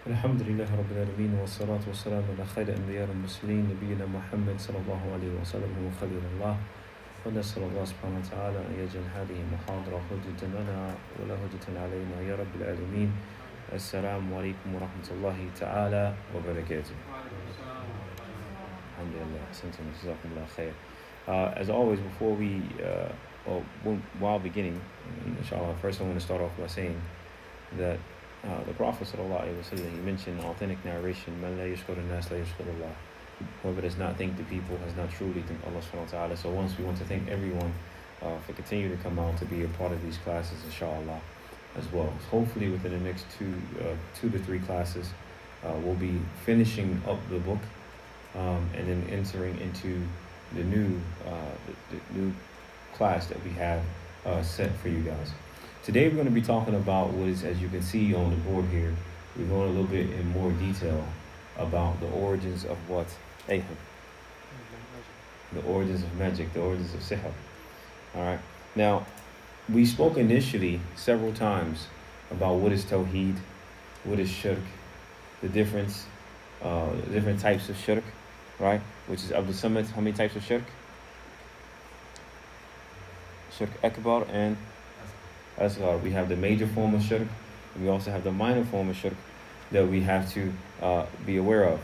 الحمد لله رب العالمين والصلاة والسلام على خير الأنبياء والمرسلين نبينا محمد صلى الله عليه وسلم وخليل الله ونسأل الله سبحانه وتعالى أن يجعل هذه المحاضرة حجة لنا ولا حجة علينا يا رب العالمين. السلام عليكم ورحمة الله تعالى وبركاته. الحمد لله أحسنتم جزاكم الله خير. As always, before we while beginning, inshallah, first I want to start off by saying that the Prophet ﷺ, he mentioned authentic narration, Man la yashkur an-nas la yashkur Allah. Whoever does not thank the people has not truly thanked Allah subhanahu wa ta'ala. So once we want to thank everyone for continuing to come out to be a part of these classes, inshallah, as well. Hopefully within the next two to three classes, we'll be finishing up the book and then entering into the new class that we have set for you guys. Today we're going to be talking about what is, as you can see on the board here, we're going a little bit in more detail about the origins of what? The origins of magic, the origins of sihr. Alright. Now, we spoke initially several times about what is Tawheed, what is shirk, the different types of shirk, right? Which is Abdul Samad, how many types of shirk? Shirk Akbar and Asghar. We have the major form of shirk, and we also have the minor form of shirk that we have to be aware of.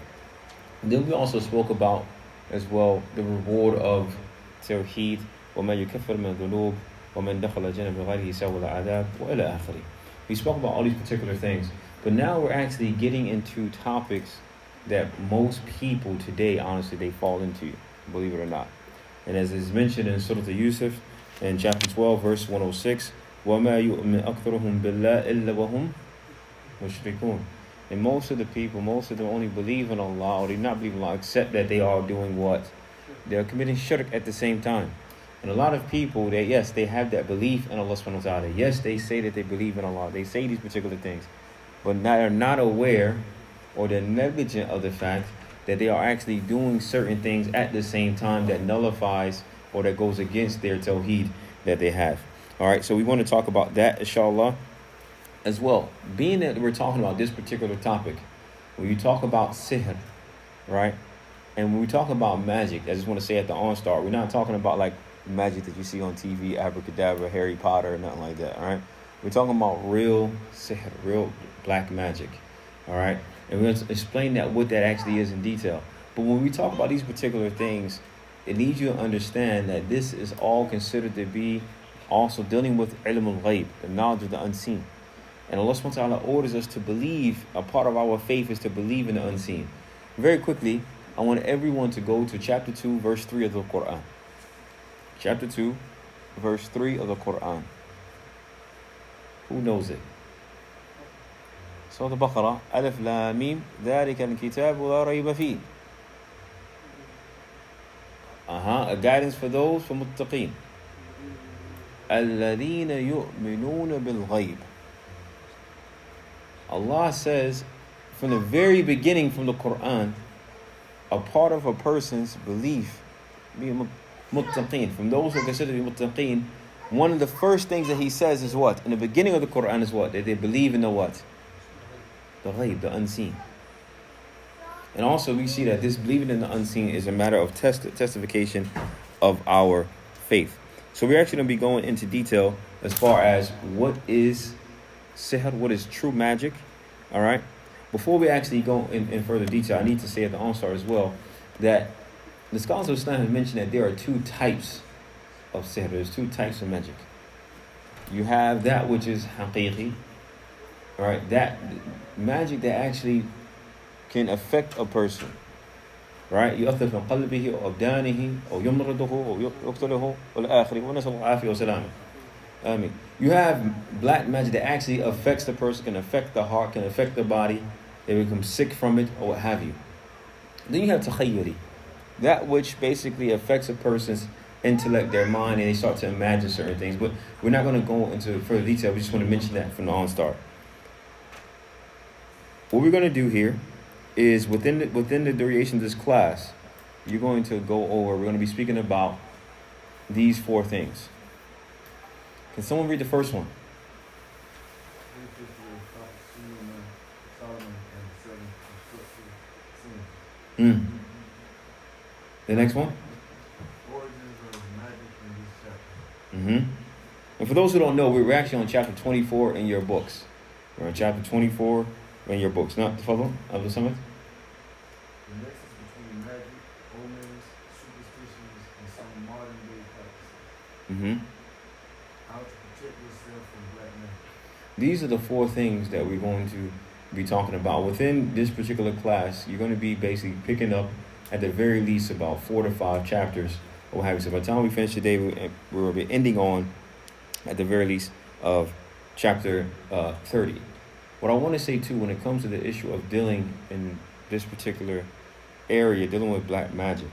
And then we also spoke about as well the reward of Tawheed, وَمَنْ يُكَفِّرْ مِنْ ذُنُوبٍ وَمَنْ دَخَلَ جَنَّةَ بِغَيْرِ حِسَابٍ وَلَا عَذَابٍ وَإِلَى آخِرِهِ. We spoke about all these particular things, but now we're actually getting into topics that most people today, honestly, they fall into, believe it or not. And as is mentioned in Surah Yusuf, in chapter 12, verse 106, وَمَا يُؤْمِنْ أَكْثَرُهُمْ بِاللَّهِ إِلَّا وَهُمْ مُشْرِكُونَ. And most of them only believe in Allah, or they not believe in Allah, except that they are doing what? They are committing shirk at the same time. And a lot of people, they have that belief in Allah subhanahu wa ta'ala. Yes, they say that they believe in Allah. They say these particular things. But they're not aware, or they're negligent of the fact that they are actually doing certain things at the same time that nullifies or that goes against their tawheed that they have. Alright, so we want to talk about that, inshallah, as well. Being that we're talking about this particular topic, when you talk about sihr, right? And when we talk about magic, I just want to say at the onstart, we're not talking about like magic that you see on TV, abracadabra, Harry Potter, or nothing like that, alright? We're talking about real sihr, real black magic, alright? And we're going to explain what that actually is in detail. But when we talk about these particular things, it needs you to understand that this is all considered to be also dealing with ilm al-ghayb, the knowledge of the unseen. And Allah subhanahu wa ta'ala orders us to believe, a part of our faith is to believe in the unseen. Very quickly, I want everyone to go to chapter 2, verse 3 of the Quran. Chapter 2, verse 3 of the Quran. Who knows it? Surah Al-Baqarah, Alif Lam Mim, ذَلِكَ الْكِتَابُ لَا رَيْبَ فِيهِ. A guidance for those for muttaqeen. الَّذِينَ يُؤْمِنُونَ بِالْغَيْبِ. Allah says, from the very beginning from the Quran, a part of a person's belief, being muttaqeen, from those who are considered to be muttaqeen, one of the first things that he says is what? In the beginning of the Quran is what? That they believe in the what? The ghayb, the unseen. And also we see that this believing in the unseen is a matter of testification of our faith. So we're actually going to be going into detail as far as what is sihr, what is true magic. All right. Before we actually go in further detail, I need to say at the onstart as well that the scholars of Islam have mentioned that there are two types of sihr. There's two types of magic. You have that which is haqiqi, all right, that magic that actually can affect a person, right? يؤثر في قلبه أو أبدانه أو يمرضه أو يقتله والآخر ونسأل الله العافية والسلامة. You have black magic that actually affects the person, can affect the heart, can affect the body. They become sick from it or what have you. Then you have takhayyuri, that which basically affects a person's intellect, their mind, and they start to imagine certain things. But we're not going to go into further detail. We just want to mention that from the onstart. What we're going to do here is within the duration of this class, we're going to be speaking about these four things. Can someone read the first one? Mm. The next one? Mm-hmm. And for those who don't know, we're actually on chapter 24 in your books. We're on chapter 24 in your books. Not the follow of the summit? The nexus between magic, omens, superstitions, and some modern day practices. Mm-hmm. How to protect yourself from black magic. These are the 4 things that we're going to be talking about. Within this particular class, you're going to be basically picking up, at the very least, about 4 to 5 chapters or what have you. So by the time we finish today, we will be ending on, at the very least, of chapter 30. What I want to say, too, when it comes to the issue of dealing in this particular area, dealing with black magic.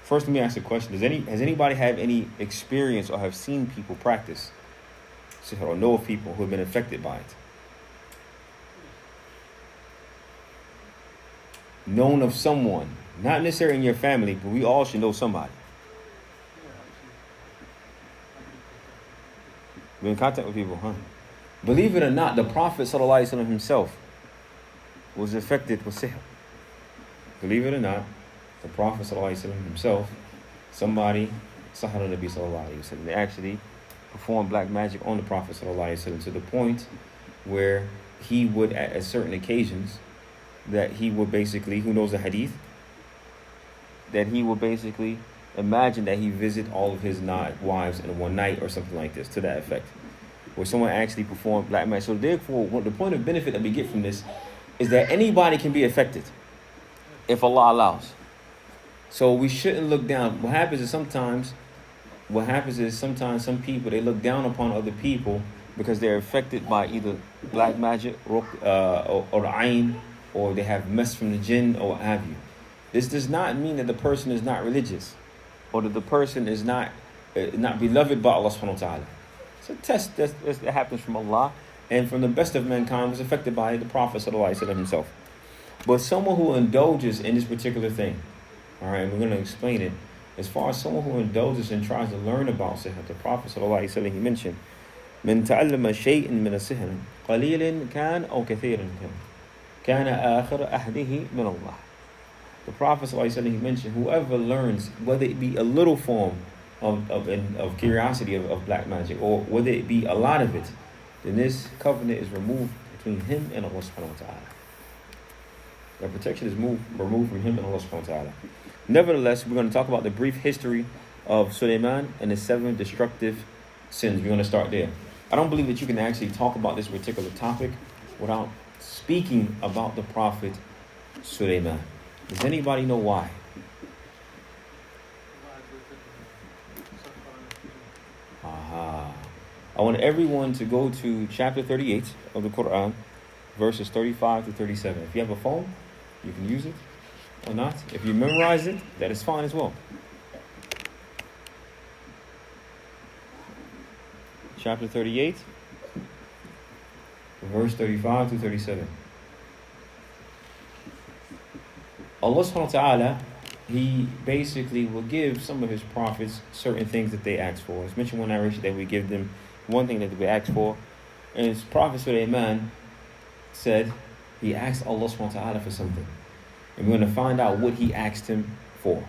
First, let me ask a question. Has anybody had any experience or have seen people practice sihr or know of people who have been affected by it? Known of someone, not necessarily in your family, but we all should know somebody. We're in contact with people, huh? Believe it or not, the Prophet ﷺ himself was affected with sihr. Believe it or not, the Prophet ﷺ himself, somebody, Sahara Nabi Sallallahu Alaihi Wasallam, they actually performed black magic on the Prophet Sallallahu Alaihi Wasallam to the point where he would, at certain occasions, that he would basically, who knows the hadith, that he would basically imagine that he visit all of his wives in one night or something like this, to that effect, where someone actually performed black magic. So therefore, the point of benefit that we get from this is that anybody can be affected if Allah allows. So we shouldn't look down. What happens is sometimes some people, they look down upon other people because they're affected by either black magic or ayn, or they have mess from the jinn or what have you. This does not mean that the person is not religious or that the person is not beloved by Allah subhanahu wa ta'ala. It's a test that happens from Allah, and from the best of mankind was affected by the Prophet sallallahu alaihi wasallam himself. But someone who indulges in this particular thing, all right, and we're going to explain it. As far as someone who indulges and tries to learn about sihr, the Prophet sallallahu alaihi wasallam, he mentioned, "من تعلم شيء من السحر قليل كان أو كثير كان آخر أحده من الله." The Prophet sallallahu alaihi wasallam, he mentioned, whoever learns, whether it be a little form of curiosity of black magic, or whether it be a lot of it, then this covenant is removed between him and Allah subhanahu wa ta'ala. The protection is removed from him and Allah subhanahu wa ta'ala. Nevertheless, we're going to talk about the brief history of Sulaiman and the 7 destructive sins. We're going to start there. I don't believe that you can actually talk about this particular topic without speaking about the Prophet Sulaiman. Does anybody know why? I want everyone to go to chapter 38 of the Quran, verses 35 to 37. If you have a phone, you can use it or not. If you memorize it, that is fine as well. Chapter 38, verse 35 to 37. Allah subhanahu wa ta'ala, he basically will give some of his prophets certain things that they ask for. It's mentioned one narration that we give them one thing that we ask for. And his Prophet Sulaiman said he asked Allah subhanahu wa ta'ala for something. And we're going to find out what he asked him for.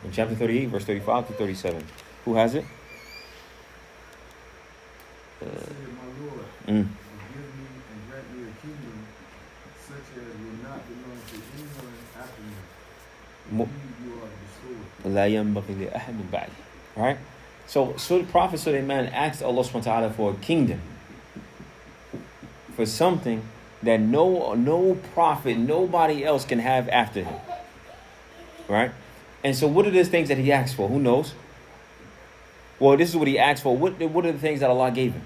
In chapter 38, verse 35 to 37. Who has it? Said, my Lord, forgive me and grant me a kingdom such as will not belong to anyone after me. You are the restorer. Right? So Prophet Sulaiman asked Allah subhanahu wa ta'ala for a kingdom, for something that no prophet, nobody else can have after him. Right? And so what are the things that he asked for? Who knows? Well, this is what he asked for. What are the things that Allah gave him?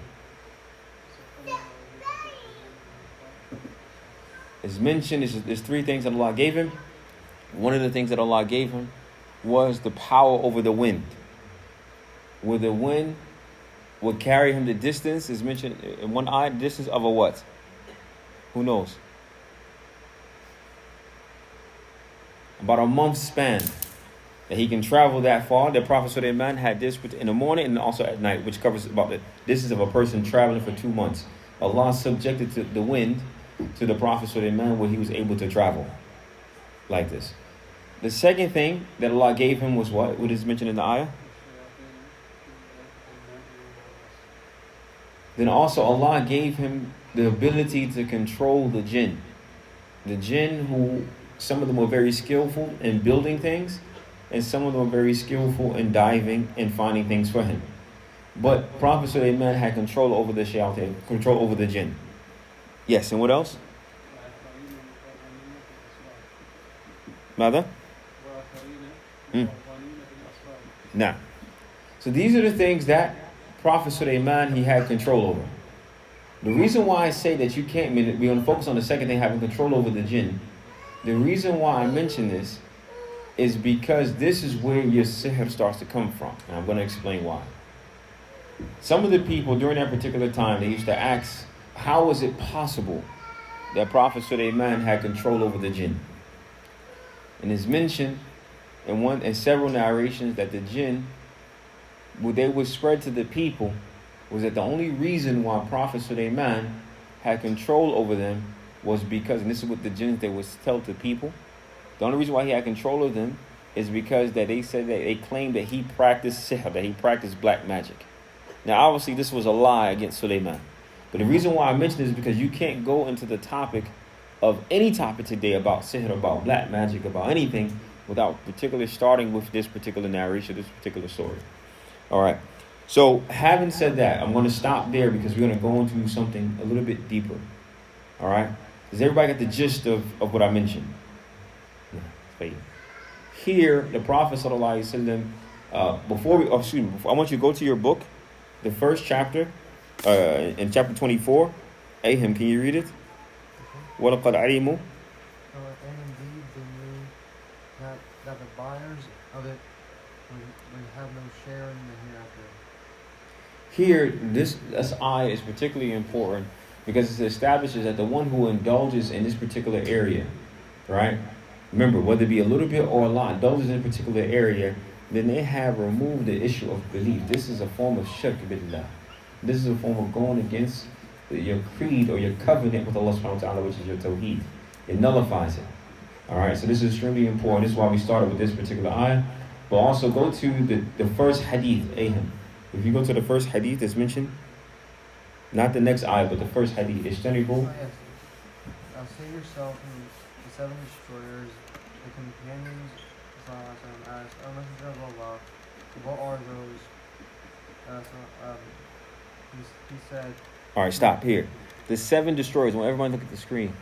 It's mentioned, there's 3 things that Allah gave him. One of the things that Allah gave him was the power over the wind. Where the wind would carry him the distance, is mentioned in one eye, distance of a what? Who knows? About a month's span. That he can travel that far. The Prophet Sulaiman had this in the morning and also at night, which covers about the distance of a person traveling for 2 months. Allah subjected to the wind to the Prophet Sulaiman where he was able to travel like this. The second thing that Allah gave him was what? What is mentioned in the ayah? Then also Allah gave him the ability to control the jinn. The jinn who, some of them were very skillful in building things, and some of them were very skillful in diving and finding things for him. But Prophet Sulaiman had control over the shayateen, control over the jinn. Yes, and what else? Mother? Now, so these are the things that Prophet Sulaiman, he had control over. The reason why I say that you can't, we're going to focus on the second thing, having control over the jinn. The reason why I mention this is because this is where your sihr starts to come from. And I'm going to explain why. Some of the people during that particular time, they used to ask, how was it possible that Prophet Sulaiman had control over the jinn? And it's mentioned in several narrations that the jinn, what they would spread to the people was that the only reason why Prophet Sulaiman had control over them was because, and this is what the jinns they would tell to people, the only reason why he had control of them is because that they said that they claimed that he practiced sihr, that he practiced black magic. Now obviously this was a lie against Sulaiman. But the reason why I mention this is because you can't go into the topic of any topic today about sihr, about black magic, about anything without particularly starting with this particular narration, this particular story. All right. So having said that, I'm going to stop there because we're going to go into something a little bit deeper. All right. Does everybody get the gist of what I mentioned? No. Here, the Prophet ﷺ, I want you to go to your book, the first chapter, in chapter 24. Ahim, can you read it? وَلَقَدْ عَلِمُوا. And indeed they knew that the buyers of it would have no share in the hereafter. Here, this ayah is particularly important because it establishes that the one who indulges in this particular area, right? Remember, whether it be a little bit or a lot, indulges in a particular area, then they have removed the issue of belief. This is a form of shirk billah. This is a form of going against your creed or your covenant with Allah subhanahu wa ta'ala, which is your Tawheed. It nullifies it. Alright, so this is extremely important. This is why we started with this particular ayah. But also go to the first hadith, Ahim. If you go to the first hadith that's mentioned, not the next ayah, but the first hadith, Ishtanibu. Yes. Now save yourself from the seven destroyers, the companions asked, O Messenger of Allah, what are those? He said, Alright, stop here. The seven destroyers, I want everyone to look at the screen.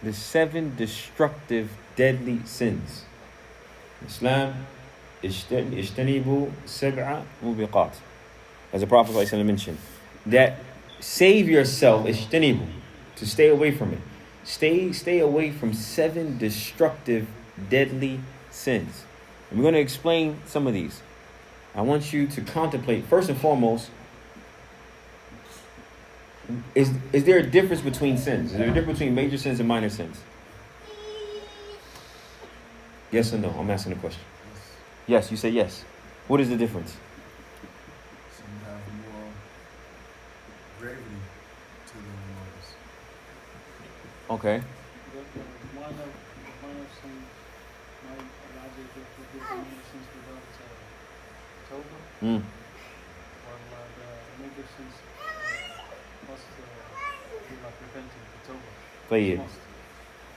The seven destructive, deadly sins. Islam, Ishtanibu sab'a mubiqat. As the Prophet ﷺ mentioned. That save yourself, Ishtanibu, to stay away from it. Stay away from seven destructive, deadly sins. And we're going to explain some of these. I want you to contemplate, first and foremost, is there a difference between sins? Is there a difference between major sins and minor sins? Yes or no? I'm asking a question. Yes, you say yes. What is the difference? Some have more gravity to them than others. Okay. The minor sins might allow you to forgive the major sins without Tawbah. Mm. Or the major sins must be like repenting for Tawbah. Play it. Must.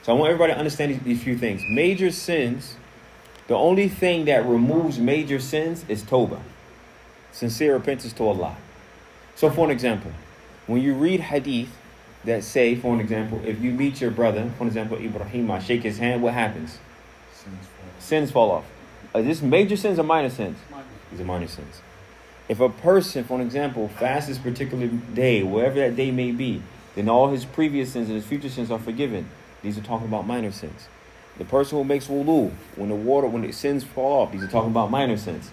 So I want everybody to understand these few things. Major sins, the only thing that removes major sins is Tawbah. Sincere repentance to Allah. So for an example, when you read hadith that say, for an example, if you meet your brother, for example, Ibrahim, I shake his hand, what happens? Sins fall off. Are this major sins or minor sins? Minor. These are minor sins. If a person, for an example, fasts this particular day, wherever that day may be, then all his previous sins and his future sins are forgiven. These are talking about minor sins. The person who makes wudu, when the sins fall off, these are talking about minor sins.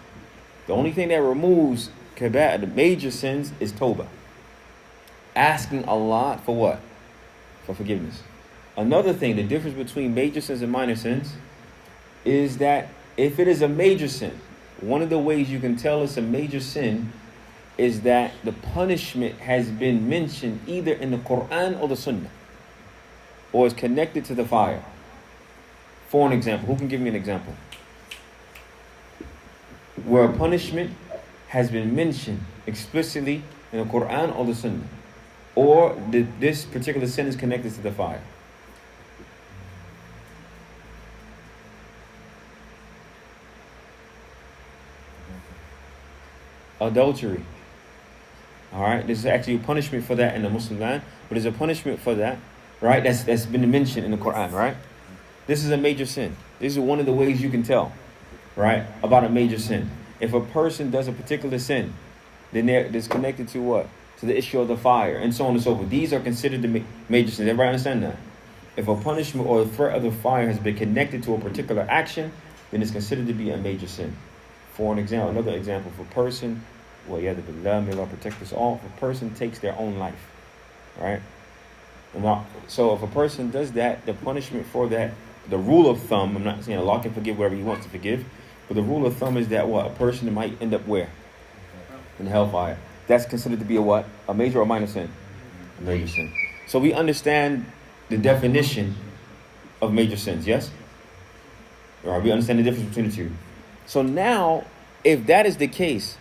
The only thing that removes the major sins is tawbah. Asking Allah for what? For forgiveness. Another thing, the difference between major sins and minor sins is that if it is a major sin, one of the ways you can tell it's a major sin is that the punishment has been mentioned either in the Quran or the Sunnah. or is connected to the fire. For an example, who can give me an example? Where a punishment has been mentioned explicitly in the Quran or the Sunnah, or this particular sin is connected to the fire. Adultery. Alright, there's actually a punishment for that in the Muslim land, but there's a punishment for that, right? That's been mentioned in the Quran, right? This is a major sin. This is one of the ways you can tell, right, about a major sin. If a person does a particular sin, then it's connected to what? To the issue of the fire, and so on and so forth. These are considered the major sins. Everybody understand that? If a punishment or a threat of the fire has been connected to a particular action, then it's considered to be a major sin. For an example, another example, if a person, may Allah protect us all, if a person takes their own life, right? So if a person does that, the punishment for that, the rule of thumb, I'm not saying Allah can forgive whatever He wants to forgive, but the rule of thumb is that what? A person might end up where? In hellfire. That's considered to be a what? A major or minor sin? A major sin. So we understand the definition of major sins, yes? All right, we understand the difference between the two. So now, if that is the case,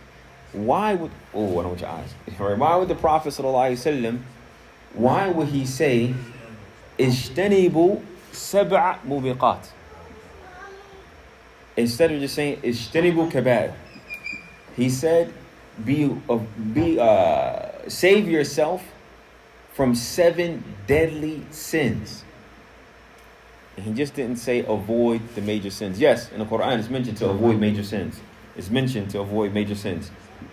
why would... Oh, I don't want your eyes. Why would the Prophet ﷺ, why would he say, اجتنبوا سبع موبقات? Instead of just saying, اجتنبوا كبائر. He said, save yourself from 7 deadly sins. And he just didn't say avoid the major sins. Yes, in the Quran it's mentioned to avoid major sins. It's mentioned to avoid major sins.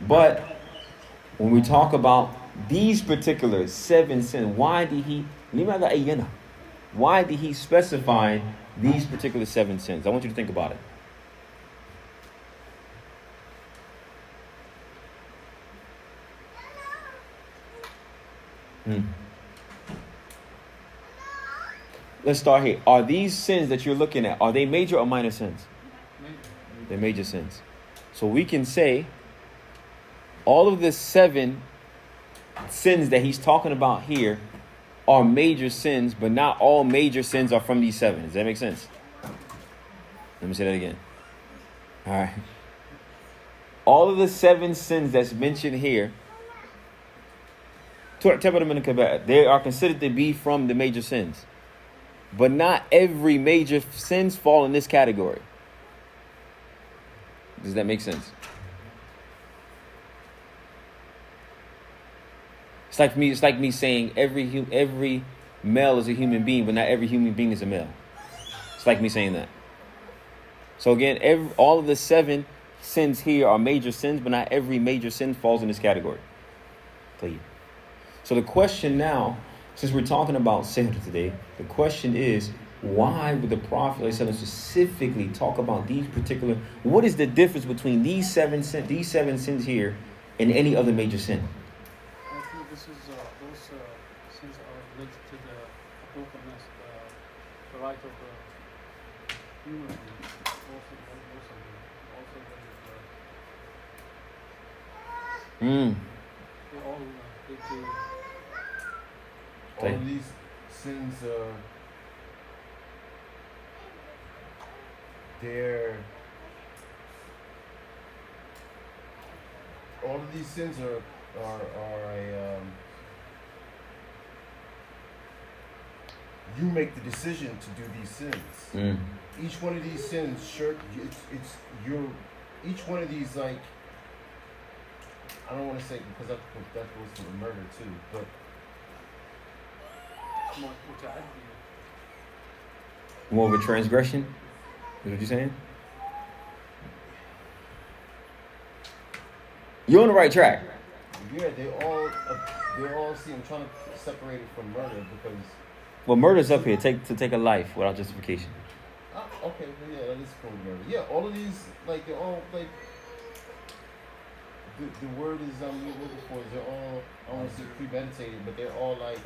But when we talk about these particular 7 sins, why did he specify these particular 7 sins? I want you to think about it. Let's start here. Are these sins that you're looking at, are they major or minor sins? They're major sins. So we can say all of the 7 sins that he's talking about here are major sins, but not all major sins are from these 7. Does that make sense? Let me say that again. All right. All of the 7 sins that's mentioned here, they are considered to be from the major sins. But not every major sins fall in this category. Does that make sense? It's like me saying every male is a human being, but not every human being is a male. It's like me saying that. So again, all of the 7 sins here are major sins, but not every major sin falls in this category. Please. So the question now, since we're talking about sihr today, the question is, why would the Prophet specifically talk about these particular... What is the difference between these 7 sins here and any other major sin? I think this is those sins are related to the brokenness, the right of the human being. They all all of these sins, all of these sins are you make the decision to do these sins. Each one of these sins, each one of these, like, I don't want to say, because that goes to the murder too, but more of a transgression? Is what you're saying? You're on the right track. Yeah, they all see. I'm trying to separate it from murder because. Well, murder's up here. Take a life without justification. Okay, well, yeah, that is called murder. Yeah, all of these, like, they're all like. The word is I'm looking for is they're all, I don't want to say premeditated, but they're all like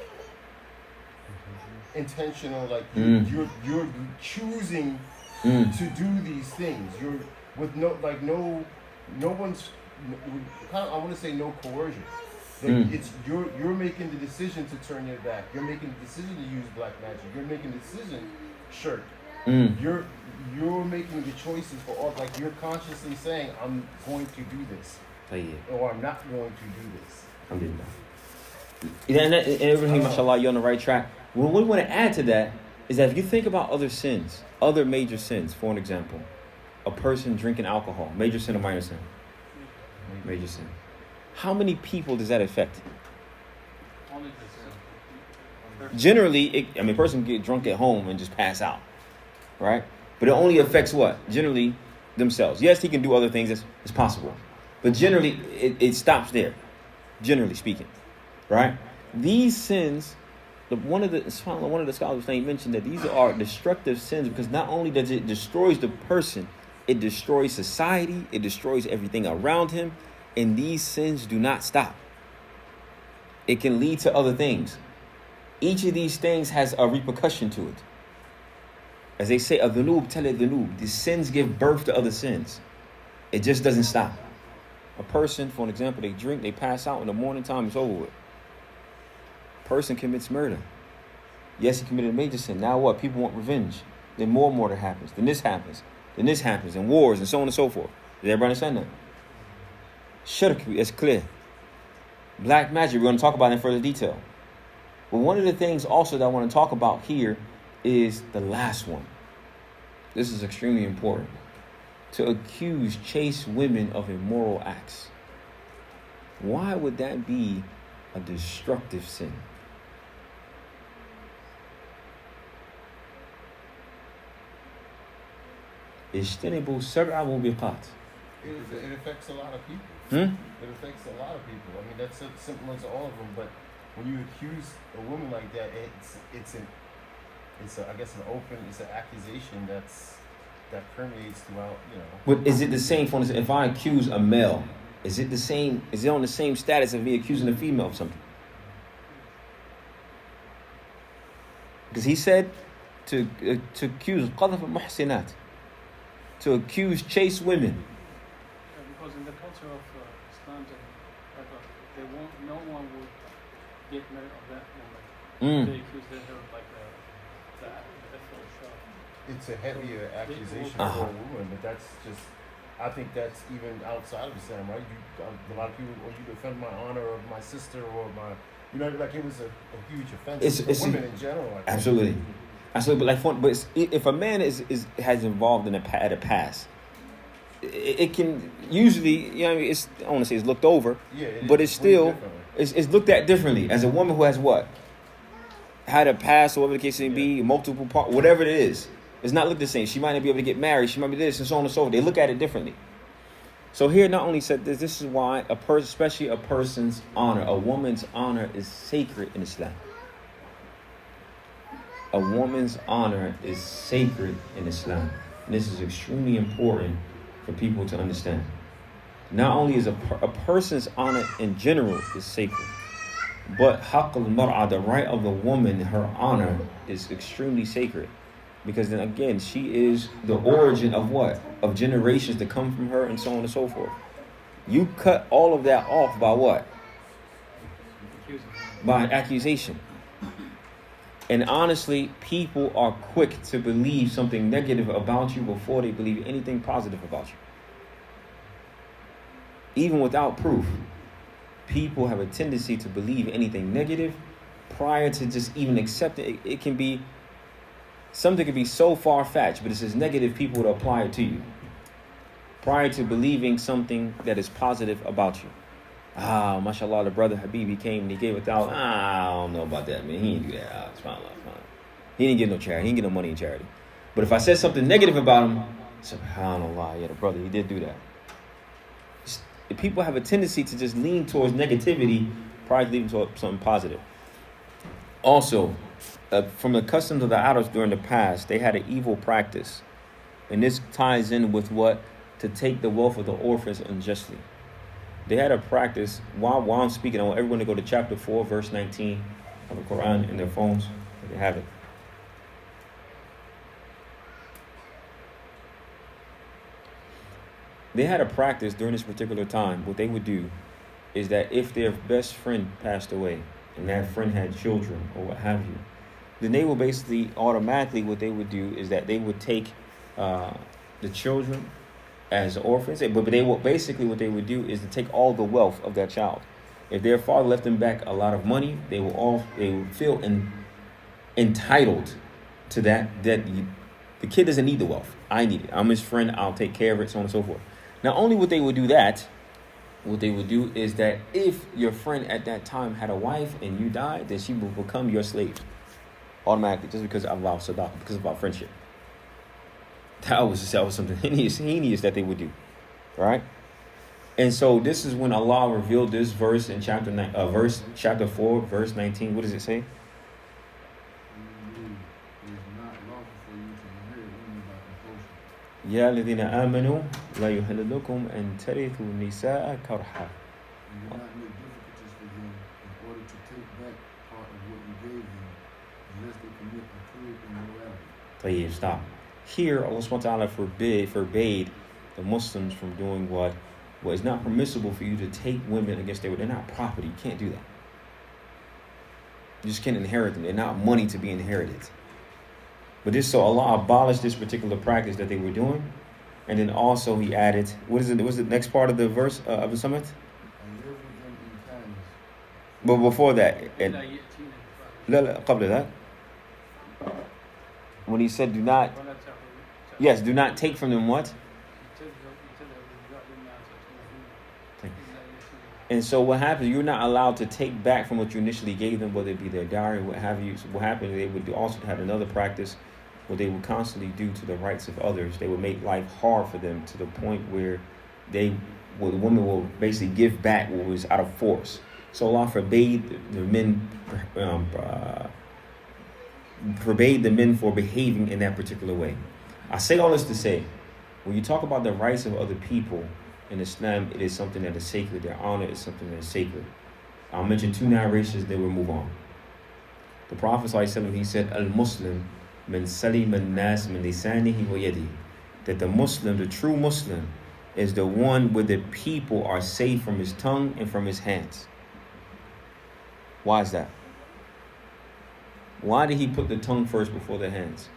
intentional. Like you're choosing to do these things. You're with no one's. I want to say no coercion. Like it's you're making the decision to turn your back. You're making the decision to use black magic. You're making the decision, shirk. You're making the choices for all. Like you're consciously saying, I'm going to do this, or I'm not going to do this. And everything, mashallah, you're on the right track. What we want to add to that is that if you think about other sins, other major sins, for an example, a person drinking alcohol, major sin or minor sin? Major sin. How many people does that affect? Only this. Generally, a person can get drunk at home and just pass out, right? But it only affects what? Generally, themselves. Yes, he can do other things. It's possible. But generally, it stops there, generally speaking, right? These sins, one of the scholars mentioned that these are destructive sins because not only does it destroys the person, it destroys society, it destroys everything around him, and these sins do not stop. It can lead to other things. Each of these things has a repercussion to it. As they say, adhunub tele dhunub. The sins give birth to other sins. It just doesn't stop. A person, for an example, they drink, they pass out in the morning time, it's over with. Person commits murder. Yes, he committed a major sin. Now what? People want revenge. Then more murder happens. Then this happens. Then this happens. And wars and so on and so forth. Does everybody understand that? Shirk is clear. Black magic, we're going to talk about in further detail. But one of the things also that I want to talk about here is the last one. This is extremely important. To accuse chaste women of immoral acts. Why would that be a destructive sin? اجتنبوا سبع موبقات. It affects a lot of people. It affects a lot of people. I mean, that's simple as all of them. But when you accuse a woman like that, it's an accusation that permeates throughout. But is it the same? For instance, if I accuse a male, is it the same? Is it on the same status of me accusing a female of something? Because he said to accuse qadhf al-muhsinat, to accuse chaste women. Because in the culture of Islam, no one would get married of that woman. They accuse her like the shot. It's a heavier accusation for a woman, but I think that's even outside of Islam, right? A lot of people, or you defend my honor of my sister or my, like it was a huge offense for women in general. Absolutely. But if a man has involved in a past, it can usually, I don't want to say it's looked over, but it's still it's looked at differently. As a woman who has had a past, or whatever the case may be, multiple parts, whatever it is, it's not looked the same. She might not be able to get married. She might be this and so on and so forth. They look at it differently. So here, not only said this is why especially a person's honor, a woman's honor is sacred in Islam. A woman's honor is sacred in Islam. And this is extremely important for people to understand. Not only is a person's honor in general is sacred, but haqq al-mar'a, the right of the woman, her honor is extremely sacred. Because then again, she is the origin of what? Of generations to come from her and so on and so forth. You cut all of that off by what? By an accusation. And honestly, people are quick to believe something negative about you before they believe anything positive about you. Even without proof, people have a tendency to believe anything negative prior to just even accepting it. It can be something could be so far-fetched, but it's as negative, people would apply it to you prior to believing something that is positive about you. Mashallah, the brother Habib, he came and he gave 1,000. I don't know about that, man. He didn't do that. It's fine. He didn't get no charity. He didn't get no money in charity. But if I said something negative about him, subhanallah, the brother, he did do that. People have a tendency to just lean towards negativity prior to leaning towards something positive. Also, from the customs of the Arabs during the past, they had an evil practice. And this ties in with what? To take the wealth of the orphans unjustly. They had a practice, while I'm speaking, I want everyone to go to chapter 4, verse 19 of the Quran in their phones, if they have it. They had a practice during this particular time. What they would do is that if their best friend passed away and that friend had children or what have you, then they will basically automatically what they would do is that they would take the children as orphans, but they will basically what they would do is to take all the wealth of that child. If their father left them back a lot of money, they will feel entitled to that. The kid doesn't need the wealth. I need it. I'm his friend. I'll take care of it, so on and so forth. Not only would they would do that, what they would do is that if your friend at that time had a wife and you died, then she will become your slave automatically, just because of our sadaqah, because of our friendship. That was something heinous that they would do, right? And so this is when Allah revealed this verse in chapter 4, verse 19. What does it say? يا الذين آمنوا لا يحل لكم أن ترثوا النساء كرها. And do not make difficulties for them in order to take back part of what you gave them, unless they commit a cruel immorality. طيب, stop. Here, Allah subhanahu wa ta'ala forbade the Muslims from doing what is not permissible for you to take women against their will. They're not property. You can't do that. You just can't inherit them. They're not money to be inherited. But so Allah abolished this particular practice that they were doing. And then also He added, what's the next part of the verse of the summit? And live with them in kindness. But before that, قبل that, when He said, do not take from them what? And so what happens, you're not allowed to take back from what you initially gave them, whether it be their dowry, what have you. So what happened, they would also have another practice what they would constantly do to the rights of others. They would make life hard for them to the point where the woman will basically give back what was out of force. So Allah forbade the men for behaving in that particular way. I say all this to say, when you talk about the rights of other people in Islam, it is something that is sacred. Their honor is something that is sacred. I'll mention 2 narrations, then we'll move on. The Prophet ﷺ, he said, Al-Muslim min salim al-nas min lisanihi wa yadihi. That the Muslim, the true Muslim, is the one where the people are safe from his tongue and from his hands. Why is that? Why did He put the tongue first before the hands?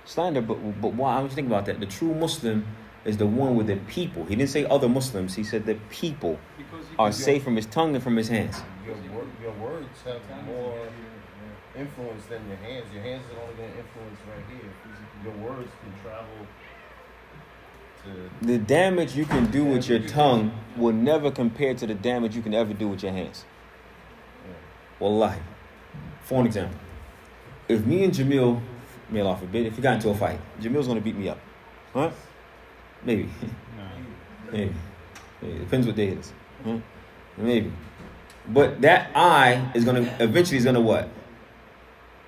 Slander, but why? I was thinking about that. The true Muslim is the one with the people. He didn't say other Muslims. He said the people are safe from his tongue and from his hands. Your words have more influence than your hands. Your hands are only going to influence right here. Your words can travel to... The damage you can do with your tongue will never compare to the damage you can ever do with your hands. Wallahi. For an example, if me and Jamil, may Allah forbid, if we got into a fight, Jamil's going to beat me up. Huh? Maybe. Maybe. It depends what day it is. Huh? Maybe. But that eye is going to what?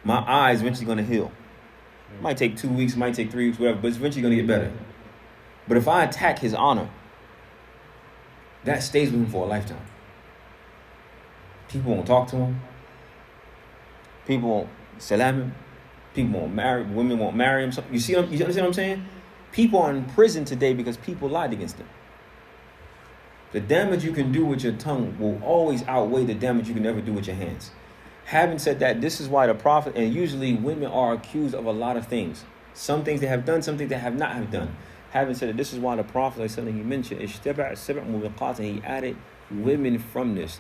My eye is eventually going to heal. It might take 2 weeks, might take 3 weeks, whatever, but it's eventually going to get better. But if I attack his honor, that stays with him for a lifetime. People won't talk to him. People won't salam him. People won't marry. Women won't marry him. You understand what I'm saying? People are in prison today because people lied against them. The damage you can do with your tongue will always outweigh the damage you can ever do with your hands. Having said that, this is why the Prophet, and usually women are accused of a lot of things. Some things they have done, some things they have not have done. Having said that, this is why the Prophet, he mentioned, he added women from this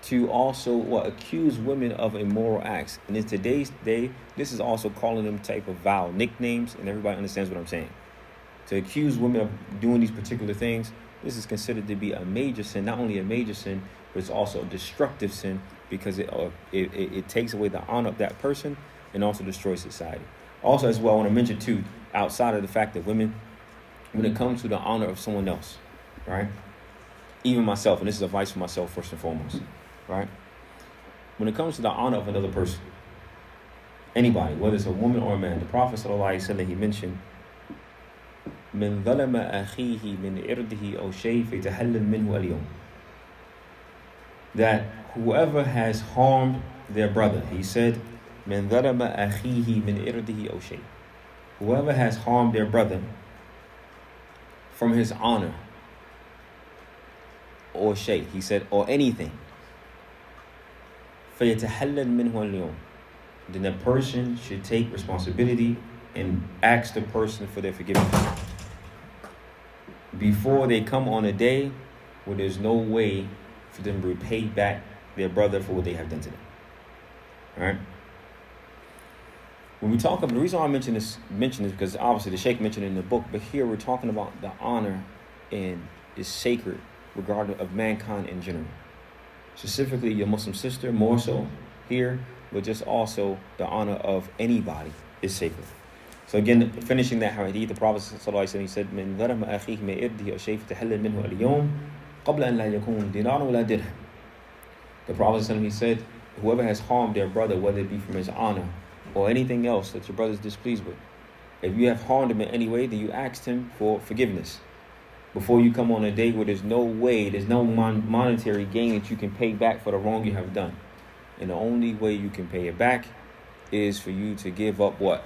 to also accuse women of immoral acts. And in today's day, this is also calling them type of vile nicknames, and everybody understands what I'm saying. To accuse women of doing these particular things, this is considered to be a major sin. Not only a major sin, but it's also a destructive sin because it takes away the honor of that person and also destroys society. Also, as well, I want to mention too, outside of the fact that women, when it comes to the honor of someone else, right? Even myself, and this is advice for myself first and foremost, right? When it comes to the honor of another person, anybody, whether it's a woman or a man, the Prophet ﷺ, he mentioned, من ظلم أخيه من إرده أو شيء فيتحلل منه اليوم. That whoever has harmed their brother, he said, من ظلم أخيه من إرده أو شيء. Whoever has harmed their brother from his honor, or shay. He said, or anything. فَيَتَحَلَّلْ مِنْهُ الْيَوْمِ. Then the person should take responsibility and ask the person for their forgiveness before they come on a day where there's no way for them to repay back their brother for what they have done to them. Alright? When we talk about, the reason why I mention this because obviously the Sheikh mentioned it in the book, but here we're talking about the honor and is sacred regardless of mankind in general. Specifically your Muslim sister, more so here, but just also the honor of anybody is sacred. So again, finishing that hadith, the Prophet ﷺ, he said, "Min dharama akhihi ma irdihi aw shay fatahallal minhu al-yawm qabla an la yakun dinar wa la dirham." The Prophet ﷺ, he said, whoever has harmed their brother, whether it be from his honor or anything else that your brother is displeased with, if you have harmed him in any way, then you asked him for forgiveness before you come on a day where there's no way, there's no monetary gain that you can pay back for the wrong you have done. And the only way you can pay it back is for you to give up what?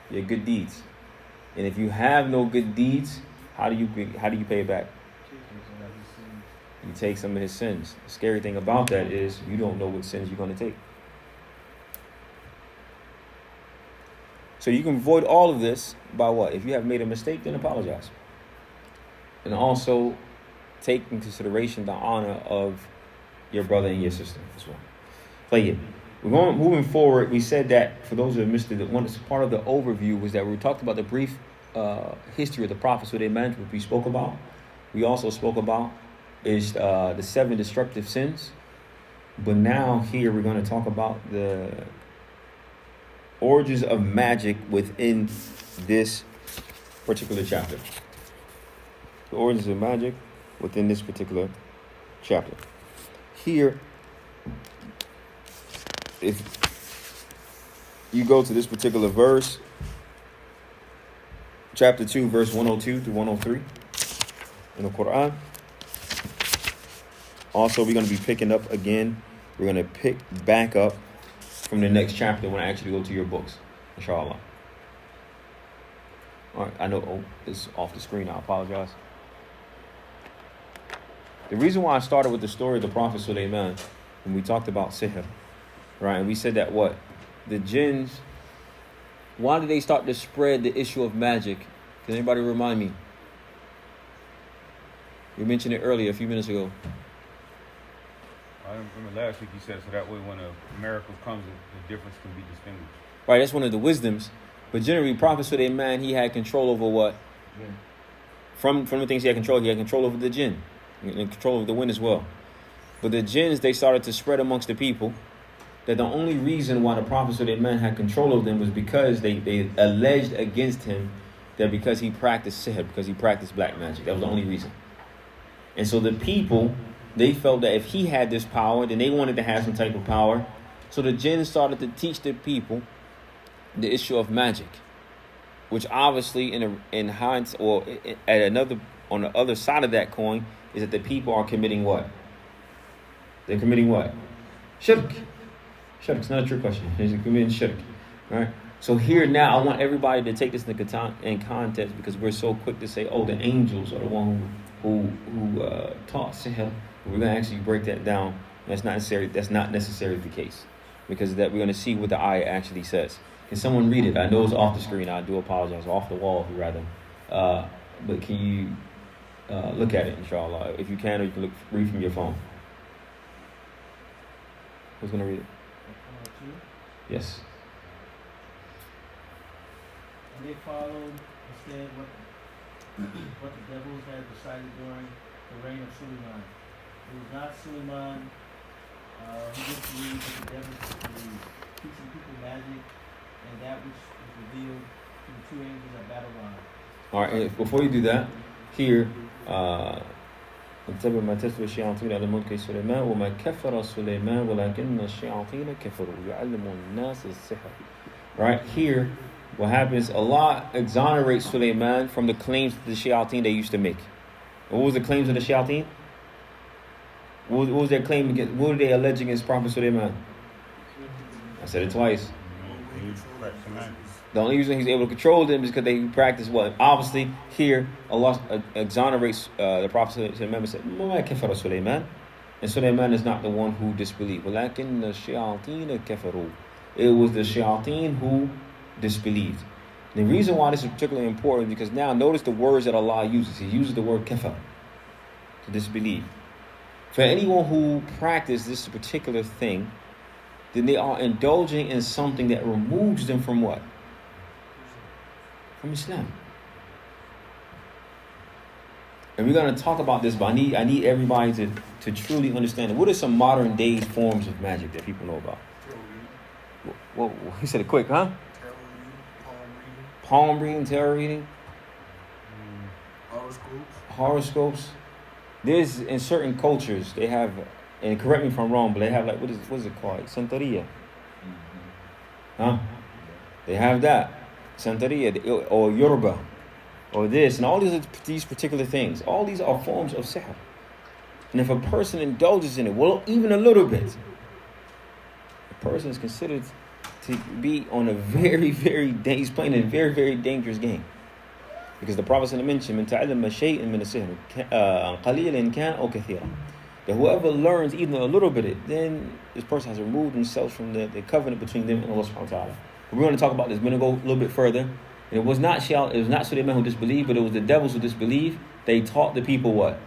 Your good deeds. And if you have no good deeds, how do you pay it back? You take some of his sins. The scary thing about that is you don't know what sins you're going to take. So you can avoid all of this by what? If you have made a mistake, then apologize. And also take in consideration the honor of your brother and your sister as well. Play it. Moving forward, we said that for those who have missed it, one part of the overview was that we talked about the brief history of the prophets, what they meant, what we spoke about. We also spoke about is the 7 destructive sins. But now here we're going to talk about the origins of magic within this particular chapter. The origins of magic within this particular chapter. Here, if you go to this particular verse, chapter 2, verse 102 to 103 in the Quran. Also, we're going to be picking up again. We're going to pick back up from the next chapter when I actually go to your books, inshallah. All right, I know it's off the screen. I apologize. The reason why I started with the story of the Prophet Sulaiman, when we talked about sihr, right? And we said that what? The jinns, why did they start to spread the issue of magic? Can anybody remind me? You mentioned it earlier, a few minutes ago. I remember last week you said so that way when a miracle comes, the difference can be distinguished. Right, that's one of the wisdoms. But generally, Prophet Sulaiman, he had control over what? Yeah. From the things he had control over the jinn. And control over the wind as well. But the jinns, they started to spread amongst the people that the only reason why the Prophet Sulaiman had control over them was because they alleged against him that because he practiced sihr, because he practiced black magic. That was the only reason. And so the people, they felt that if he had this power, then they wanted to have some type of power. So the jinns started to teach the people the issue of magic, which obviously in hindsight, or at another, on the other side of that coin, is that the people are committing what? They're committing what? Shirk. Shirk. It's not a trick question. They're committing shirk. Right? So here now, I want everybody to take this in context, because we're so quick to say, oh, the angels are the one who taught sihr. We're going to actually break that down. That's not necessarily the case, because that we're going to see what the ayah actually says. Can someone read it? I know it's off the screen. I do apologize. Off the wall, rather. But can you look at it, inshallah? If you can, or you can read from your phone. Who's going to read it? Yes. And they followed instead what the devils had decided during the reign of Suleiman. It was not Suleiman who disbelieved, but the devils disbelieved, teaching people magic and that which was revealed to the 2 angels at Babylon. All right, before you do that, here, انتبه ما تتلو الشياطين على ملك سليمان وما كفر سليمان ولكن الشياطين كفروا يعلمون الناس السحر. Right here, what happens? Allah exonerates Sulaiman from the claims of the shayateen they used to make. What was the claims of the shayateen? What was their claim against? What were they alleging against Prophet Sulaiman? I said it twice. The only reason he's able to control them is because they practice what? Obviously, here Allah exonerates the Prophet and said, "Ma kafara Sulaiman," and Sulaiman is not the one who disbelieved. وَلَكِنَّ الشَّيَاطِينَ كَفَرُوا. It was the shayateen who disbelieved. The reason why this is particularly important because now notice the words that Allah uses. He uses the word kafar, to disbelieve. For anyone who practices this particular thing, then they are indulging in something that removes them from what? From Islam. And we're going to talk about this, but I need everybody to truly understand it. What are some modern day forms of magic that people know about? Well, he said it quick, huh? Palm reading, tarot reading, horoscopes. There's in certain cultures they have, and correct me if I'm wrong, but they have like what is it called? Santeria. Huh? They have that. Santeria or Yoruba or this and all these particular things. All these are forms of sihr. And if a person indulges in it, well, even a little bit, the person is considered to be on a very, he's playing a very, very dangerous game. Because the Prophet mentioned, that whoever learns even a little bit, then this person has removed themselves from the covenant between them and Allah subhanahu wa ta'ala. We're going to talk about this. We're going to go a little bit further. And it was not Sulaiman who disbelieved, but it was the devils who disbelieved. They taught the people what?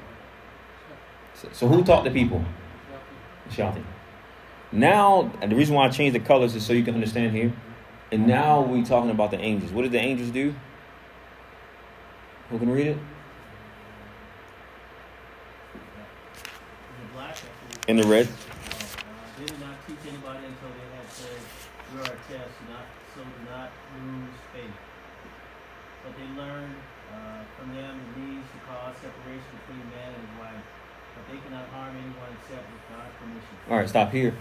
So who taught the people? Shayateen. Now, and the reason why I changed the colors is so you can understand here. And now we're talking about the angels. What did the angels do? Who can read it? In the red. They did not teach anybody until they had said, "You are a test, so do not lose faith." But they learned from them the means to cause separation between man and his wife. But they cannot harm anyone except with God's permission. All right, stop here.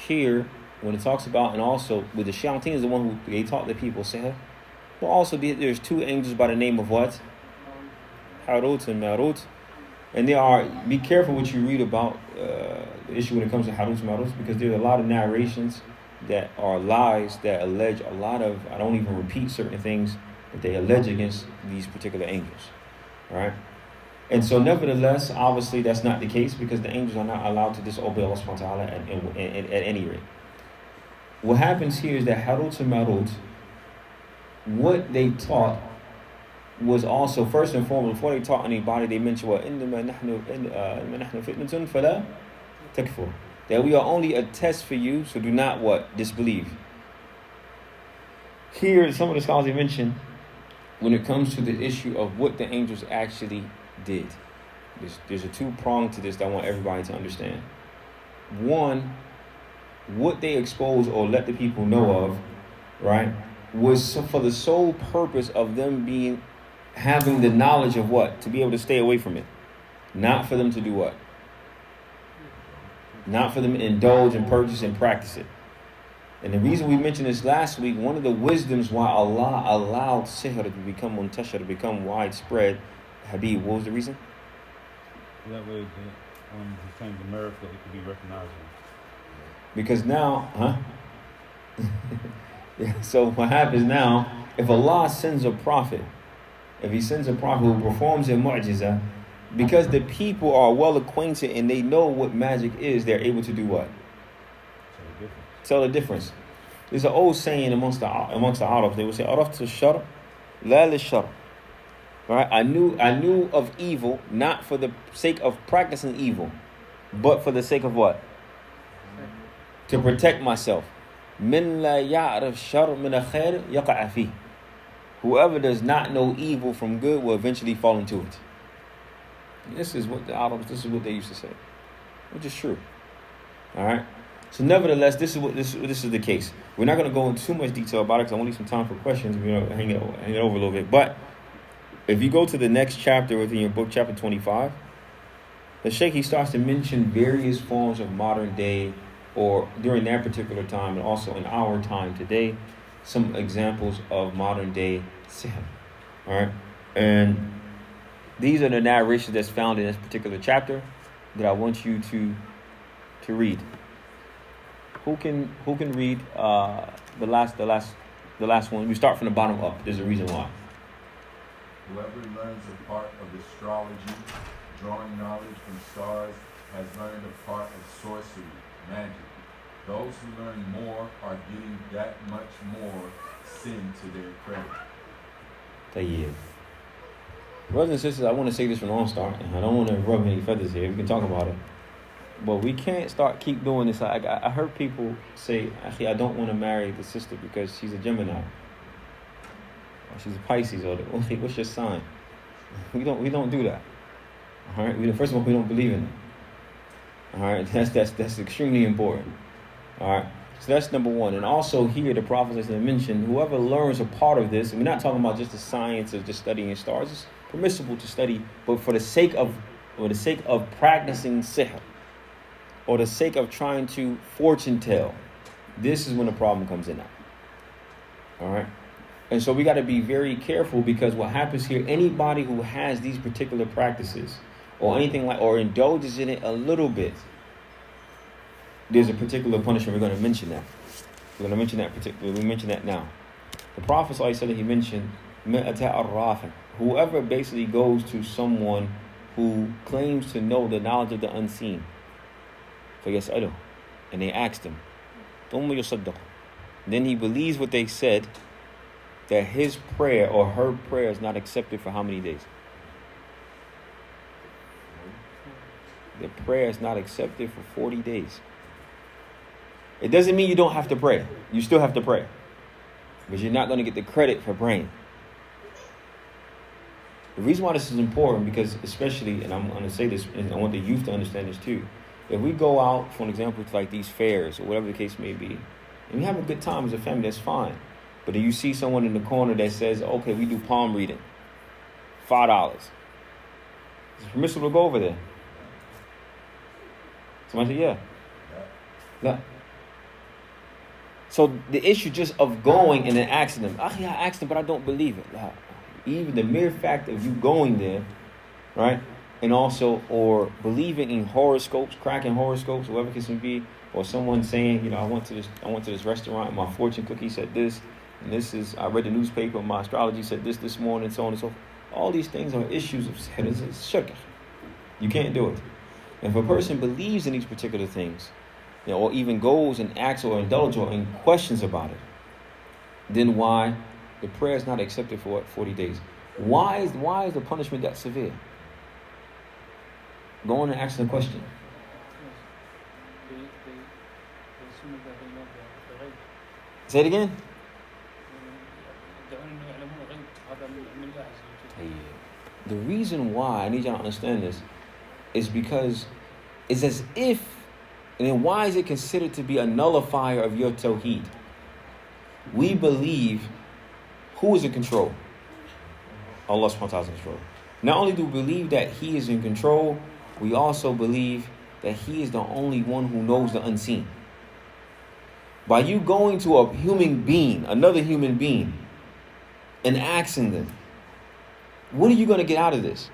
Here, when it talks about, and also with the shayateen is the one who they taught the people sihr. Well, also there's two angels by the name of what? Harut and Marut. And be careful what you read about the issue when it comes to Harut and Marut, because there's a lot of narrations that are lies that allege a lot of, I don't even repeat certain things that they allege against these particular angels. All right? And so nevertheless, obviously that's not the case because the angels are not allowed to disobey Allah subhanahu wa ta'ala at any rate. What happens here is that Harut and Marut, what they taught was also, first and foremost, before they taught anybody, they mentioned what? That we are only a test for you, so do not what? Disbelieve. Here, some of the scholars they mention, when it comes to the issue of what the angels actually did. There's a two-prong to this that I want everybody to understand. One, what they exposed or let the people know of, right, was for the sole purpose of them having the knowledge of what? To be able to stay away from it. Not for them to do what? Not for them to indulge and purchase and practice it. And the reason we mentioned this last week, one of the wisdoms why Allah allowed sihr to become muntashar, to become widespread, Habib, what was the reason? That way, when he came to America, it could be recognizable. Because now, yeah, so what happens now, if Allah sends a prophet, if he sends a prophet who performs a mu'jiza, because the people are well acquainted and they know what magic is, they're able to do what? Tell the difference. There's an old saying amongst the Arabs. They would say, "Araftu shar, la lishar." Right? I knew of evil not for the sake of practicing evil, but for the sake of what? To protect myself. Min la ya'rif shar min khair yaqa fi. Whoever does not know evil from good will eventually fall into it. This is what the Arabs, this is what they used to say, which is true. All right. So nevertheless, this is the case. We're not going to go into too much detail about it because I want to leave some time for questions. We're going to hang it over a little bit. But if you go to the next chapter within your book, chapter 25, the Sheikh, he starts to mention various forms of modern day, or during that particular time, and also in our time today, some examples of modern day sihr. All right, and these are the narrations that's found in this particular chapter that I want you to read. Who can read the last one? We start from the bottom up. There's a reason why. Whoever learns a part of astrology, drawing knowledge from stars, has learned a part of sorcery, magic. Those who learn more are getting that much more sin to their credit. Tayyib. Brothers and sisters, I want to say this from the onstart, and I don't want to rub any feathers here. We can talk about it. But we can't keep doing this. I heard people say, actually, I don't want to marry the sister because she's a Gemini. Or she's a Pisces. Or what's your sign? We don't do that. All right. First of all, we don't believe in it. All right. That's extremely important. All right. So that's number one. And also here, the Prophet has mentioned, whoever learns a part of this, and we're not talking about just the science of just studying stars. It's permissible to study, but for the sake of practicing sihr, or the sake of trying to fortune tell, this is when the problem comes in. All right. And so we got to be very careful, because what happens here, anybody who has these particular practices or anything like, or indulges in it a little bit, there's a particular punishment. We're going to mention that. We're going to mention that particularly. We mention that now. The Prophet ﷺ, he mentioned, whoever basically goes to someone who claims to know the knowledge of the unseen, فَيَسْأَلُهُ, and they asked him, ثُمَّ يُصَدَّقُ, then he believes what they said, that his prayer or her prayer is not accepted for how many days? The prayer is not accepted for 40 days. It doesn't mean you don't have to pray. You still have to pray. But you're not going to get the credit for praying. The reason why this is important, because especially, and I'm going to say this, and I want the youth to understand this too. If we go out, for an example, to like these fairs or whatever the case may be, and we have a good time as a family, that's fine. But if you see someone in the corner that says, okay, we do palm reading, $5. It's permissible to go over there. Somebody say, yeah. No. So the issue just of going and then asking them, I asked them, but I don't believe it. Even the mere fact of you going there, right? And also, or believing in horoscopes, cracking horoscopes, whatever it can be, or someone saying, I went to this restaurant, my fortune cookie said this, and I read the newspaper, my astrology said this morning, so on and so forth. All these things are issues of shirk. You can't do it. And if a person believes in these particular things, or even goes and acts or indulges or in questions about it, then why the prayer is not accepted for 40 days? Why is the punishment that severe? Go on and ask the question. They assume that they know the غيب. Say it again. The reason why I need y'all to understand this is because it's as if, and then why is it considered to be a nullifier of your Tawheed? We believe who is in control? Allah subhanahu wa ta'ala is in control. Not only do we believe that He is in control, we also believe that He is the only one who knows the unseen. By you going to a human being, another human being, and asking them, what are you going to get out of this?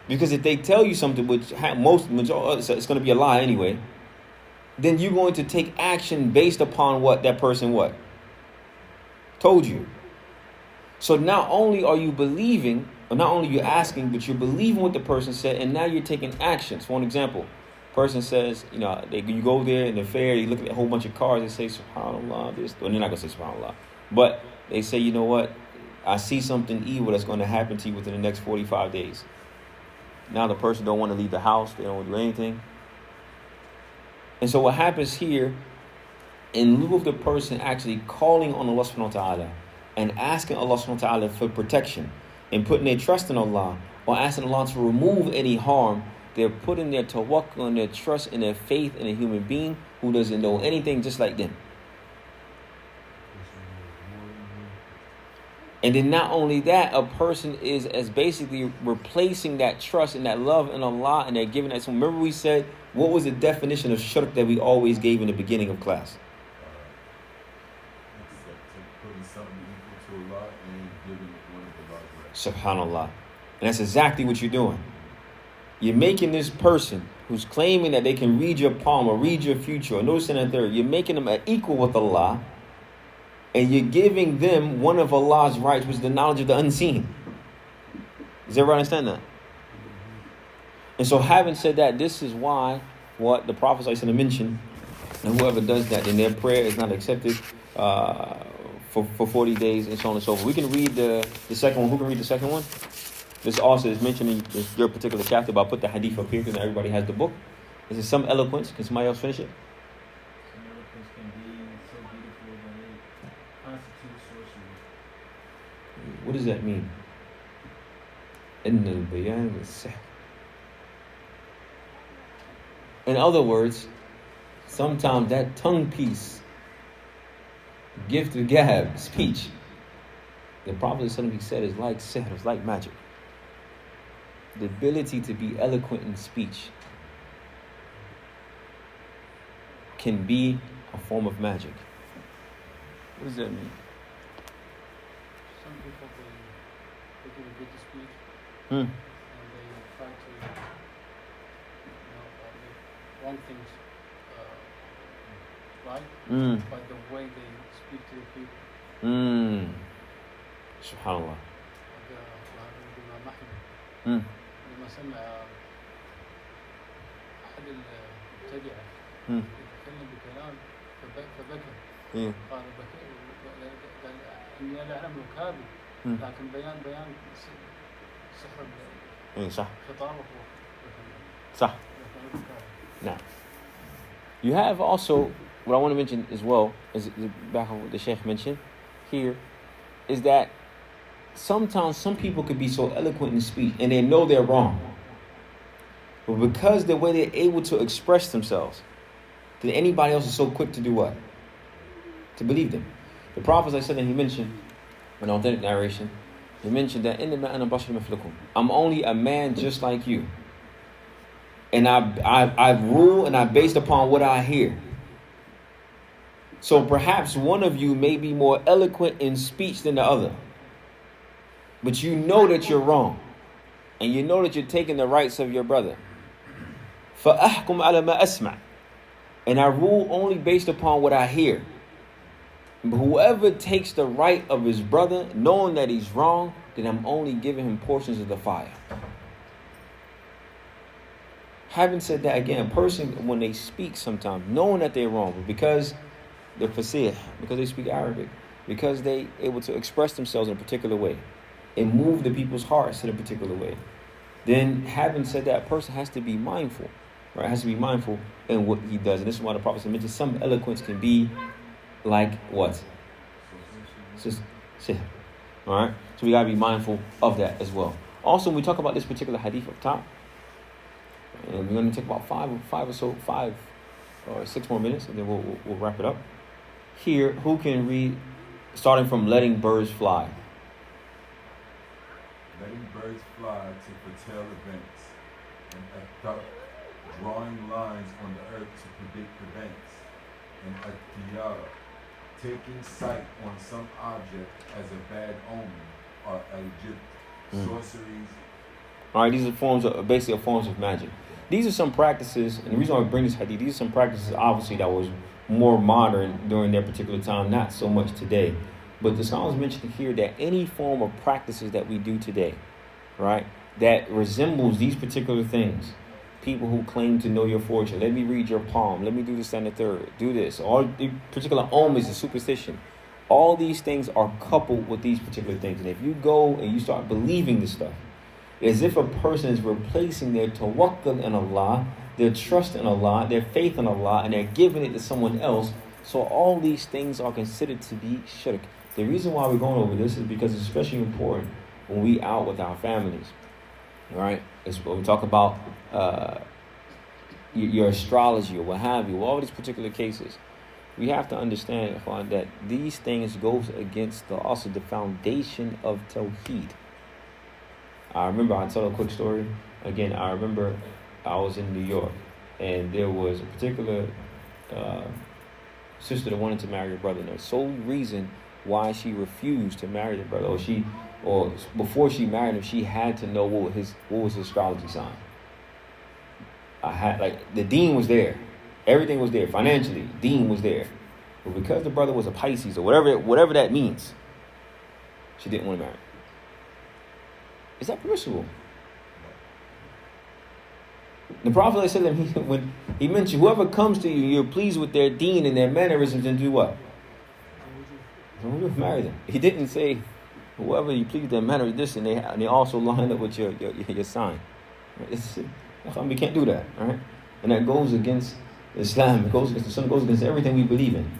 Because if they tell you something, which it's going to be a lie anyway, then you're going to take action based upon what that person told you. So not only are you believing, or not only you're asking, but you're believing what the person said, and now you're taking actions. For an example, person says, you go there in the fair, you look at a whole bunch of cars, they say, SubhanAllah, this, well, they're not going to say SubhanAllah, but they say, you know what, I see something evil that's going to happen to you within the next 45 days. Now the person don't want to leave the house, they don't want to do anything. And so what happens here, in lieu of the person actually calling on Allah subhanahu wa ta'ala and asking Allah subhanahu wa ta'ala for protection and putting their trust in Allah, or asking Allah to remove any harm, they're putting their tawakkul and their trust and their faith in a human being who doesn't know anything just like them. And then not only that, a person is as basically replacing that trust and that love in Allah, and they're giving that. So remember we said, what was the definition of shirk that we always gave in the beginning of class? Putting something equal to Allah and giving one of the laws. Subhanallah. And that's exactly what you're doing. You're making this person who's claiming that they can read your palm or read your future or notice in a third, you're making them an equal with Allah, and you're giving them one of Allah's rights, which is the knowledge of the unseen. Does everyone understand that? And so having said that, this is why what the Prophet ﷺ mentioned, and whoever does that, then their prayer is not accepted for 40 days and so on and so forth. We can read the second one. Who can read the second one? This also is mentioned in your particular chapter, but I'll put the hadith up here because everybody has the book. This is some eloquence. Can somebody else finish it? Some eloquence can be so beautiful that it constitutes sorcery. What does that mean? إن البيان والسحر. In other words, sometimes that tongue piece, gift of gab, speech, the Prophet he said is like sihr, it's like magic. The ability to be eloquent in speech can be a form of magic. What does that mean? Some people they give a good speech Hmm. and they try to make wrong things right by the way they speak to the people. Subhanallah. الإمام أحمد Hmm. لما سمع أحد المبتدعة Hmm. يتكلم بكلام فبكى Yeah. قال قال إني لا أعلم كاذب لكن بيان سحر Yeah, صح. خطابه صح. Now, you have also, what I want to mention as well, is back on what the Sheikh mentioned here, is that sometimes some people could be so eloquent in speech and they know they're wrong. But because the way they're able to express themselves, then anybody else is so quick to do what? To believe them. The Prophet, as I said, and he mentioned, an authentic narration, he mentioned that I'm only a man just like you. And I rule and I based upon what I hear. So perhaps one of you may be more eloquent in speech than the other. But you know that you're wrong. And you know that you're taking the rights of your brother. فَأَحْكُمْ عَلَى مَا أَسْمَعْ. And I rule only based upon what I hear. But whoever takes the right of his brother, knowing that he's wrong, then I'm only giving him portions of the fire. Having said that, again, a person, when they speak sometimes, knowing that they're wrong, but because they're fasih, because they speak Arabic, because they able to express themselves in a particular way and move the people's hearts in a particular way, then having said that, a person has to be mindful, right? Has to be mindful in what he does. And this is why the Prophet mentioned some eloquence can be like what? Sihr. All right? So we got to be mindful of that as well. Also, when we talk about this particular hadith up top, and we're going to take about five or 6 more minutes, and then we'll wrap it up. Here, who can read, starting from letting birds fly? Letting birds fly to foretell events, and athar, drawing lines on the earth to predict events, and atiyar, taking sight on some object as a bad omen, or al-jib, sorceries. All right, these are basically forms of magic. These are some practices, and the reason why I bring this hadith, these are some practices obviously that was more modern during their particular time, not so much today. But the scholars mentioned here that any form of practices that we do today, right, that resembles these particular things, people who claim to know your fortune, let me read your palm, let me do this and the third, do this, all the particular omens and superstition, all these things are coupled with these particular things. And if you go and you start believing this stuff, as if a person is replacing their tawakkul in Allah, their trust in Allah, their faith in Allah, and they're giving it to someone else. So all these things are considered to be shirk. The reason why we're going over this is because it's especially important when we out with our families. All right? It's when we talk about your astrology or what have you, all these particular cases. We have to understand that these things goes against also the foundation of Tawheed. I remember, I'll tell a quick story. Again, I remember I was in New York, and there was a particular sister that wanted to marry her brother. And the sole reason why she refused to marry the brother, or before she married him, she had to know what was his astrology sign. I had, like, the deen was there. Everything was there. Financially, deen was there. But because the brother was a Pisces or whatever that means, she didn't want to marry. Is that permissible? The Prophet ﷺ, when he mentioned whoever comes to you, you're pleased with their deen and their mannerisms, and do what? Marry them. He didn't say whoever you please their manner this, and they also line up with your sign. We can't do that, right? And that goes against Islam. It goes against the Sunnah. Goes against everything we believe in.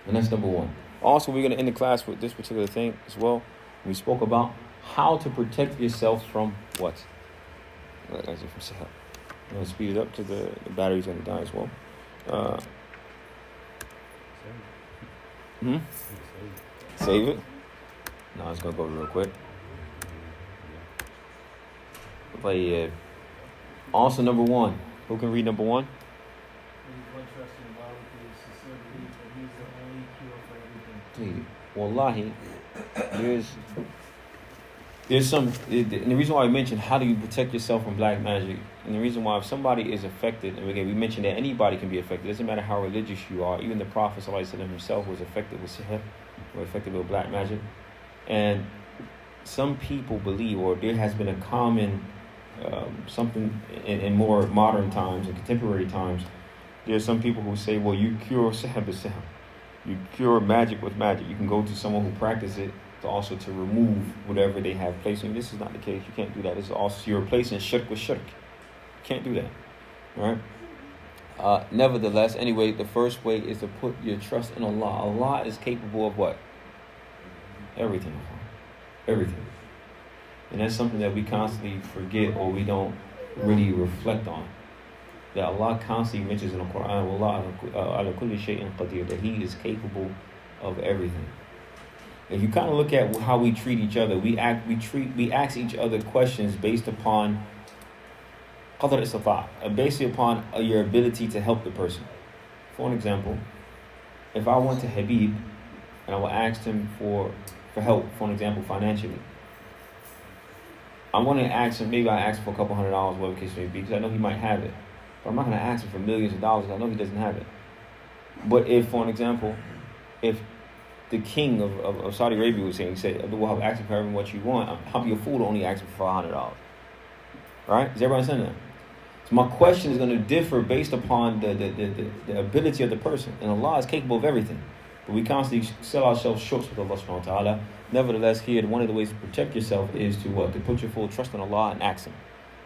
And that's number one. Also, we're going to end the class with this particular thing as well. We spoke about how to protect yourself from what? As if from Sahel. I'm going to speed it up to the battery's going to die as well. Save it? No, it's going to go real quick. But also number one. Who can read number one? Wallahi, there's some, and the reason why I mentioned how do you protect yourself from black magic, and the reason why if somebody is affected, and again we mentioned that anybody can be affected, it doesn't matter how religious you are, even the Prophet ﷺ himself was affected with sihr, or affected with black magic, and some people believe, or there has been a common, something in more modern times, in contemporary times, there's some people who say, well, you cure sihr with sihr. You cure magic with magic. You can go to someone who practices it to remove whatever they have placed. And this is not the case. You can't do that. This is also, you're replacing shirk with shirk. You can't do that. All right? Nevertheless, anyway, the first way is to put your trust in Allah. Allah is capable of what? Everything. Everything. And that's something that we constantly forget or we don't really reflect on. That Allah constantly mentions in the Quran, ala kulli shay'in qadir, that He is capable of everything. If you kind of look at how we treat each other, we ask each other questions based upon qadr istata', based upon your ability to help the person. For an example, if I went to Habib and I will ask him for help, for an example, financially, I want to ask him, maybe I ask for a couple $100, whatever the case may be, because I know he might have it. But I'm not going to ask him for millions of dollars. I know he doesn't have it. But if, for an example, if the king of Saudi Arabia was saying, he said, well, ask him for everything what you want, I'll be a fool to only ask him for $500. Right? Is everybody saying that? So my question is going to differ based upon the ability of the person. And Allah is capable of everything. But we constantly sell ourselves short with Allah subhanahu wa ta'ala. Nevertheless, here, one of the ways to protect yourself is to what? To put your full trust in Allah and ask Him.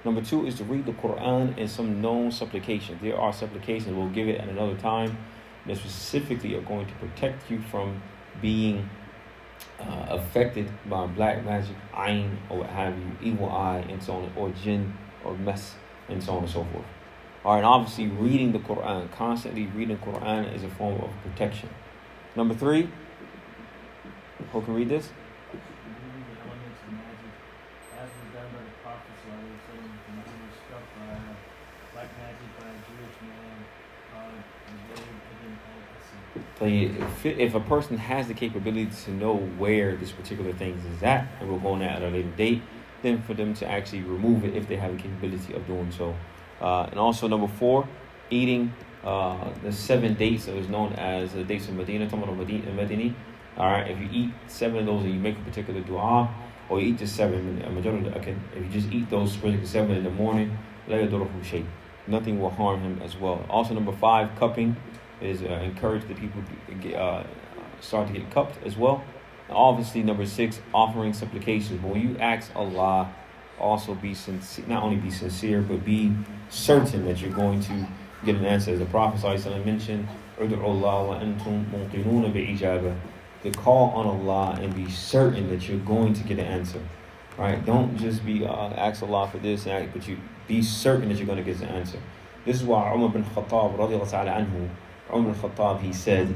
Number two is to read the Quran and some known supplications. There are supplications, we'll give it at another time, that specifically are going to protect you from being affected by black magic, ayn, or what have you, evil eye, and so on, or jinn, or mess, and so on and so forth. All right, and obviously reading the Quran, constantly reading the Quran is a form of protection. Number three, who can read this? If a person has the capability to know where this particular thing is at, and we'll go on that at a later date, then for them to actually remove it if they have the capability of doing so. And also number four, eating the 7 dates that was known as the dates of Medina, Medini. All right, if you eat 7 of those and you make a particular dua, or you eat the 7, if you just eat those 7 in the morning, nothing will harm him as well. Also number 5, cupping is encouraged that people start to get cupped as well. And obviously number 6, offering supplications. But when you ask Allah, also be sincere, not only be sincere, but be certain that you're going to get an answer. As the Prophet ﷺ mentioned, to call on Allah and be certain that you're going to get an answer. Right? Don't just be ask Allah for this, but you be certain that you're going to get the answer. This is why Umar bin Khattab radiyallahu ta'ala anhu, Umar bin Khattab, he said,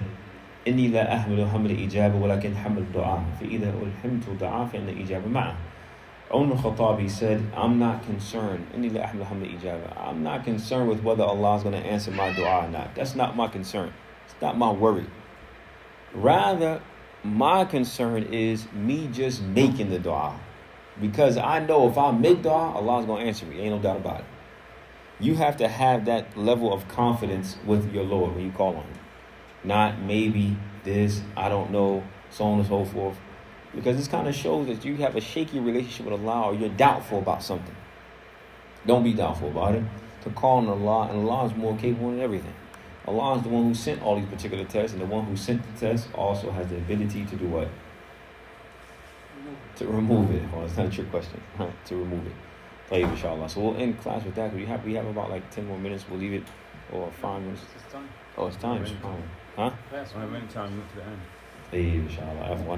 إني لا أحمل حمل إجابة ولكن حمل دعاء فإذا ألهمت دعاء فإن الإجابة معه. Umar bin Khattab, he said, I'm not concerned. إني لا أحمل حمل إجابة. I'm not concerned with whether Allah is going to answer my dua or not. That's not my concern. It's not my worry. Rather, my concern is me just making the dua. Because I know if I make dua, Allah is going to answer me. Ain't no doubt about it. You have to have that level of confidence with your Lord when you call on Him. Not maybe this, I don't know, so on and so forth. Because this kind of shows that you have a shaky relationship with Allah, or you're doubtful about something. Don't be doubtful about it. To call on Allah, and Allah is more capable than everything. Allah is the one who sent all these particular tests, and the one who sent the tests also has the ability to do what? To remove it. Well, it's not a trick question. To remove it. Tayyib, inshallah. So we'll end class with that. We have about like 10 more minutes. We'll leave it, or 5 minutes. It's time. Oh, it's time. Huh? That's When many times you get to the end. طيب إن شاء الله عفوا.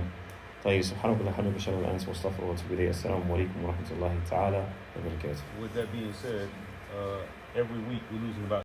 طيب سبحانك اللهم وبحمدك أشهد أن لا إله إلا أنت أستغفرك وأتوب إليك. السلام عليكم ورحمة الله تعالى وبركاته. With that being said, every week we're losing about